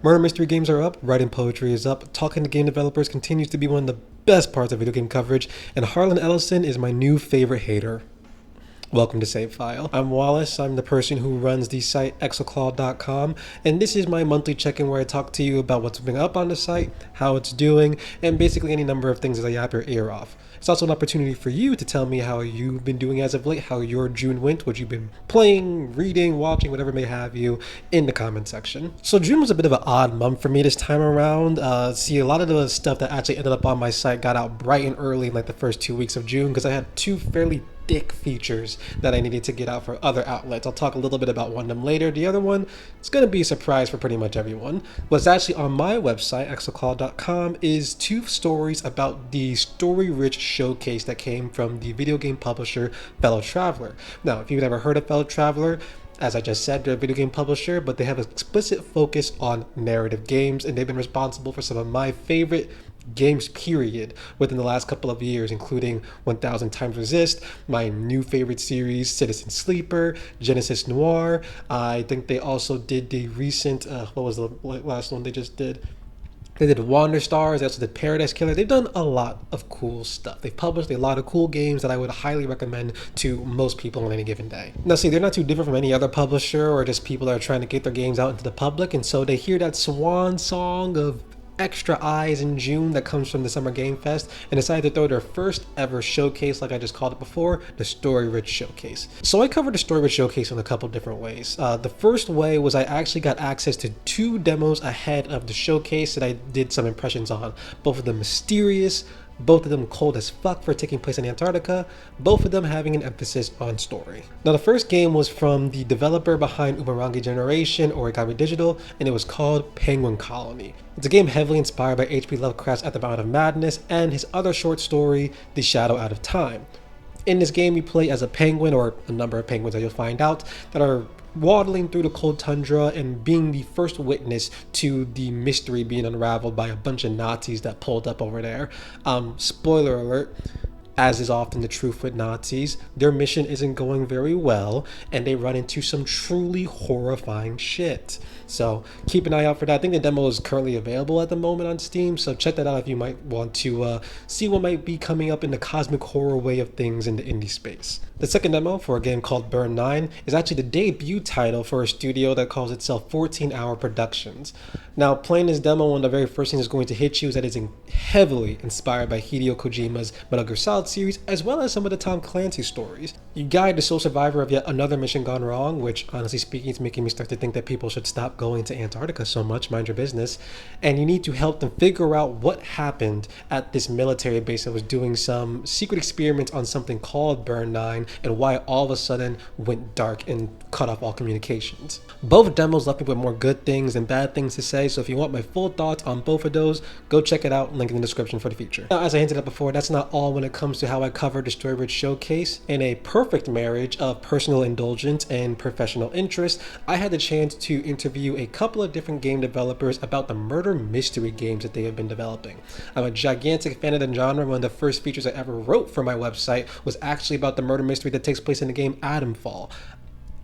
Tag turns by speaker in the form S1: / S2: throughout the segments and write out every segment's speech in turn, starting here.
S1: Murder mystery games are up, writing poetry is up, talking to game developers continues to be one of the best parts of video game coverage, and Harlan Ellison is my new favorite hater. Welcome to Save File. I'm Wallace. I'm the person who runs the site Exalclaw.com, and this is my monthly check-in where I talk to you about what's been up on the site, how it's doing, and basically any number of things as I yap your ear off. It's also an opportunity for you to tell me how you've been doing as of late, how your June went, what you've been playing, reading, watching, whatever may have you in the comment section. So June was a bit of an odd month for me this time around. See, a lot of the stuff that actually ended up on my site got out bright and early in like the first 2 weeks of June because I had two fairly thick features that I needed to get out for other outlets. I'll talk a little bit about one of them later. The other one, it's going to be a surprise for pretty much everyone. What's actually on my website, exalclaw.com, is two stories about the story-rich showcase that came from the video game publisher Fellow Traveler. Now, if you've never heard of Fellow Traveler, as I just said, they're a video game publisher, but they have an explicit focus on narrative games, and they've been responsible for some of my favorite games period within the last couple of years, including 1000 Times Resist, my new favorite series Citizen Sleeper, Genesis Noir. I think they also did the recent what was the last one they just did? They did Wander Stars, they also did Paradise Killer. They've done a lot of cool stuff. They've published a lot of cool games that I would highly recommend to most people on any given day. Now see, they're not too different from any other publisher or just people that are trying to get their games out into the public, and so they hear that swan song of extra eyes in June that comes from the Summer Game Fest and decided to throw their first ever showcase, like I just called it before, the Story Rich Showcase. So I covered the Story Rich Showcase in a couple different ways. The first way was I actually got access to two demos ahead of the showcase that I did some impressions on. Both of them mysterious, both of them cold as fuck for taking place in Antarctica, both of them having an emphasis on story. Now the first game was from the developer behind Umurangi Generation, Origami Digital, and it was called Penguin Colony. It's a game heavily inspired by H.P. Lovecraft's At the Bound of Madness and his other short story, The Shadow Out of Time. In this game you play as a penguin, or a number of penguins that you'll find out, that are waddling through the cold tundra and being the first witness to the mystery being unraveled by a bunch of Nazis that pulled up over there. Spoiler alert, as is often the truth with Nazis, their mission isn't going very well and they run into some truly horrifying shit. So keep an eye out for that. I think the demo is currently available at the moment on Steam, so check that out if you might want to see what might be coming up in the cosmic horror way of things in the indie space. The second demo for a game called Burn 9 is actually the debut title for a studio that calls itself 14 Hour Productions. Now, playing this demo, one of the very first things that's going to hit you is that it's heavily inspired by Hideo Kojima's Metal Gear Solid series, as well as some of the Tom Clancy stories. You guide the sole survivor of yet another mission gone wrong, which honestly speaking is making me start to think that people should stop going to Antarctica so much, mind your business, and you need to help them figure out what happened at this military base that was doing some secret experiments on something called Burn 9 and why it all of a sudden went dark and cut off all communications. Both demos left me with more good things than bad things to say, so if you want my full thoughts on both of those, go check it out, link in the description for the feature. Now, as I hinted at before, that's not all when it comes to how I covered the Story Rich Showcase. In a perfect marriage of personal indulgence and professional interest, I had the chance to interview a couple of different game developers about the murder mystery games that they have been developing. I'm a gigantic fan of the genre. One of the first features I ever wrote for my website was actually about the murder mystery that takes place in the game Atomfall.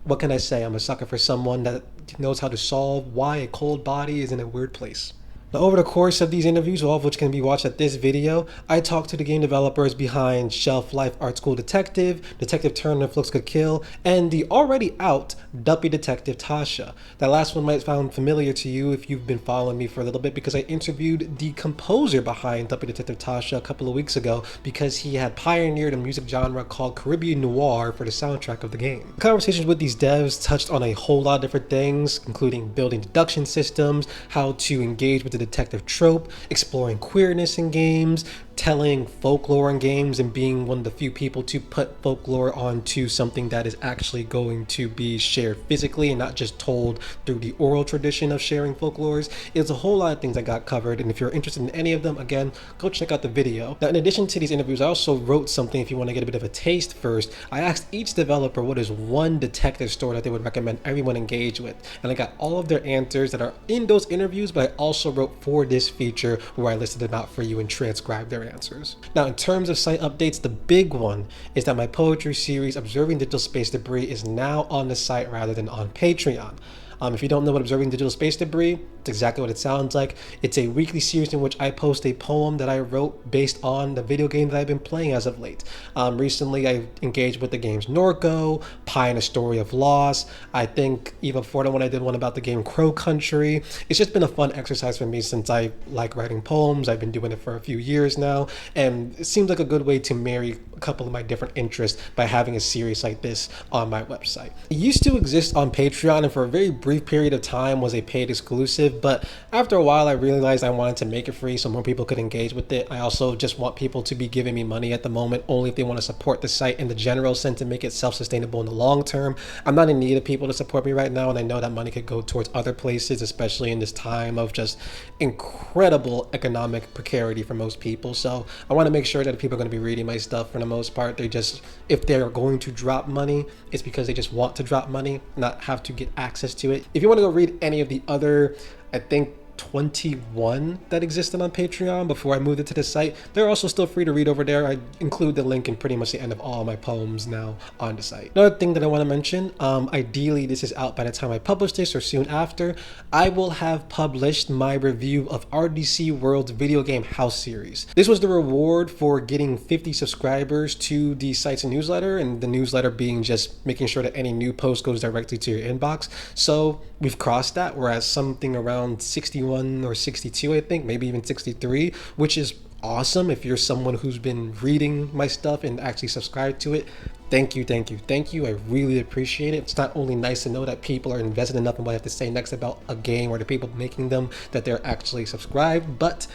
S1: What can I say? I'm a sucker for someone that knows how to solve why a cold body is in a weird place. Now, over the course of these interviews, all of which can be watched at this video, I talked to the game developers behind Shelf Life Art School Detective, Detective Turner If Looks Could Kill, and the already out Duppy Detective Tasha. That last one might sound familiar to you if you've been following me for a little bit, because I interviewed the composer behind Duppy Detective Tasha a couple of weeks ago because he had pioneered a music genre called Caribbean Noir for the soundtrack of the game. Conversations with these devs touched on a whole lot of different things, including building deduction systems, how to engage with the detective trope, exploring queerness in games, telling folklore in games, and being one of the few people to put folklore onto something that is actually going to be shared physically and not just told through the oral tradition of sharing folklores. It's a whole lot of things I got covered, and if you're interested in any of them, again, go check out the video. Now, in addition to these interviews, I also wrote something if you want to get a bit of a taste first. I asked each developer what is one detective story that they would recommend everyone engage with, and I got all of their answers that are in those interviews, but I also wrote for this feature where I listed them out for you and transcribed their answers. Now, in terms of site updates, the big one is that my poetry series Observing Digital Space Debris is now on the site rather than on Patreon. If you don't know what Observing Digital Space Debris, It's exactly what it sounds like. It's a weekly series in which I post a poem that I wrote based on the video game that I've been playing as of late. Recently, I engaged with the games Norco, Pie and a Story of Loss. I think even before that one, I did one about the game Crow Country. It's just been a fun exercise for me since I like writing poems. I've been doing it for a few years now, and it seems like a good way to marry a couple of my different interests by having a series like this on my website. It used to exist on Patreon, and for a very brief period of time was a paid exclusive, but after a while I realized I wanted to make it free so more people could engage with it. I also just want people to be giving me money at the moment only if they want to support the site in the general sense and make it self-sustainable in the long term. I'm not in need of people to support me right now, and I know that money could go towards other places, especially in this time of just incredible economic precarity for most people. So I want to make sure that if people are going to be reading my stuff, for the most part, they just, if they're going to drop money, it's because they just want to drop money, not have to get access to it. If you want to go read any of the other, I think 21 that existed on Patreon before I moved it to the site, they're also still free to read over there. I include the link in pretty much the end of all my poems now on the site. Another thing that I want to mention, ideally this is out by the time I publish this or soon after, I will have published my review of RDCworld's video game house series. This was the reward for getting 50 subscribers to the site's newsletter, and the newsletter being just making sure that any new post goes directly to your inbox. So we've crossed that. We're at something around 61 or 62, I think, maybe even 63, which is awesome. If you're someone who's been reading my stuff and actually subscribed to it, thank you, thank you, thank you. I really appreciate it. It's not only nice to know that people are invested enough in what I have to say next about a game or the people making them, that they're actually subscribed, but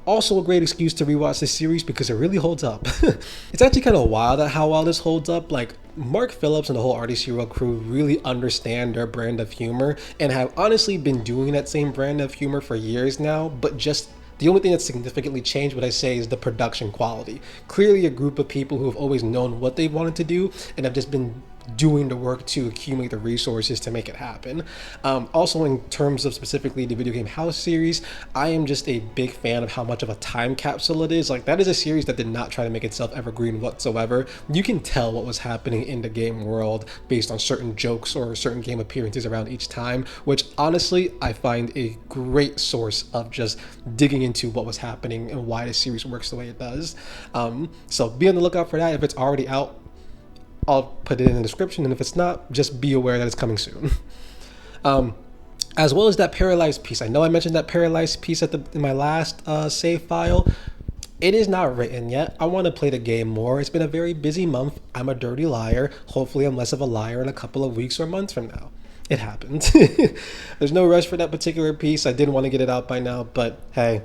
S1: also a great excuse to rewatch this series because it really holds up. It's actually kind of wild at how well this holds up. Like, Mark Phillips and the whole RDCworld crew really understand their brand of humor and have honestly been doing that same brand of humor for years now, but just the only thing that's significantly changed, what I say, is the production quality. Clearly a group of people who have always known what they wanted to do and have just been doing the work to accumulate the resources to make it happen. Also, in terms of specifically the video game house series, I am just a big fan of how much of a time capsule it is. Like, that is a series that did not try to make itself evergreen whatsoever. You can tell what was happening in the game world based on certain jokes or certain game appearances around each time, which honestly I find a great source of just digging into what was happening and why the series works the way it does. So be on the lookout for that. If it's already out, I'll put it in the description, and if it's not, just be aware that it's coming soon. As well as that Paralyzed piece. I know I mentioned that Paralyzed piece in my last save file. It is not written yet. I want to play the game more. It's been a very busy month. I'm a dirty liar. Hopefully I'm less of a liar in a couple of weeks or months from now. It happened. There's no rush for that particular piece. I did want to get it out by now, but hey,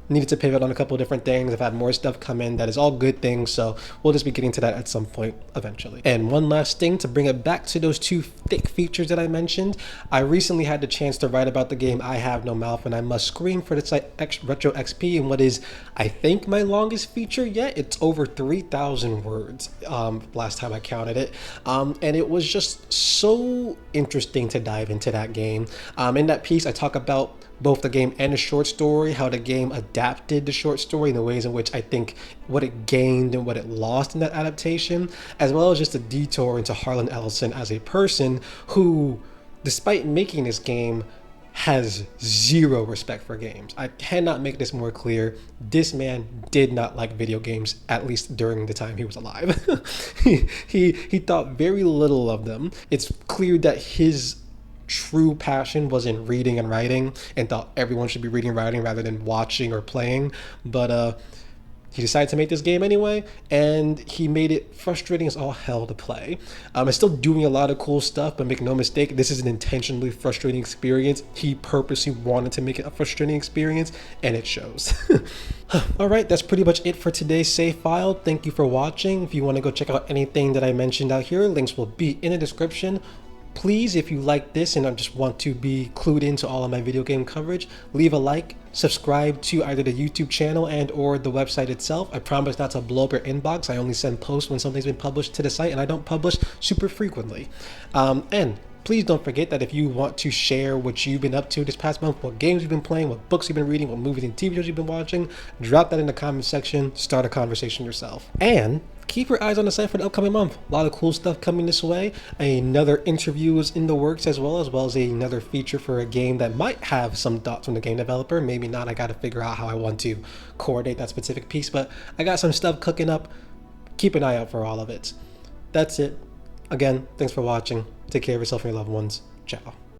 S1: needed to pivot on a couple of different things. I've had more stuff come in that is all good things, so we'll just be getting to that at some point eventually. And one last thing to bring it back to those two thick features that I mentioned, I recently had the chance to write about the game I Have No Mouth and I Must Scream for the site Retro XP, and what is, I think, my longest feature yet. It's over 3,000 words last time I counted it, and it was just so interesting to dive into that game. In that piece I talk about both the game and the short story, how the game adapted the short story in the ways in which I think what it gained and what it lost in that adaptation, as well as just a detour into Harlan Ellison as a person who, despite making this game, has zero respect for games. I cannot make this more clear. This man did not like video games, at least during the time he was alive. he thought very little of them. It's clear that his true passion was in reading and writing, and thought everyone should be reading and writing rather than watching or playing. But he decided to make this game anyway, and he made it frustrating as all hell to play. It's still doing a lot of cool stuff, but make no mistake, this is an intentionally frustrating experience. He purposely wanted to make it a frustrating experience, and it shows. Alright, that's pretty much it for today's save file. Thank you for watching. If you want to go check out anything that I mentioned out here, links will be in the description. Please, if you like this and just want to be clued into all of my video game coverage, leave a like, subscribe to either the YouTube channel and or the website itself. I promise not to blow up your inbox. I only send posts when something's been published to the site, and I don't publish super frequently. And please don't forget that if you want to share what you've been up to this past month, what games you've been playing, what books you've been reading, what movies and TV shows you've been watching, drop that in the comment section, start a conversation yourself. And keep your eyes on the site for the upcoming month. A lot of cool stuff coming this way. Another interview is in the works as well as another feature for a game that might have some thoughts from the game developer. Maybe not. I got to figure out how I want to coordinate that specific piece, but I got some stuff cooking up. Keep an eye out for all of it. That's it. Again, thanks for watching. Take care of yourself and your loved ones. Ciao.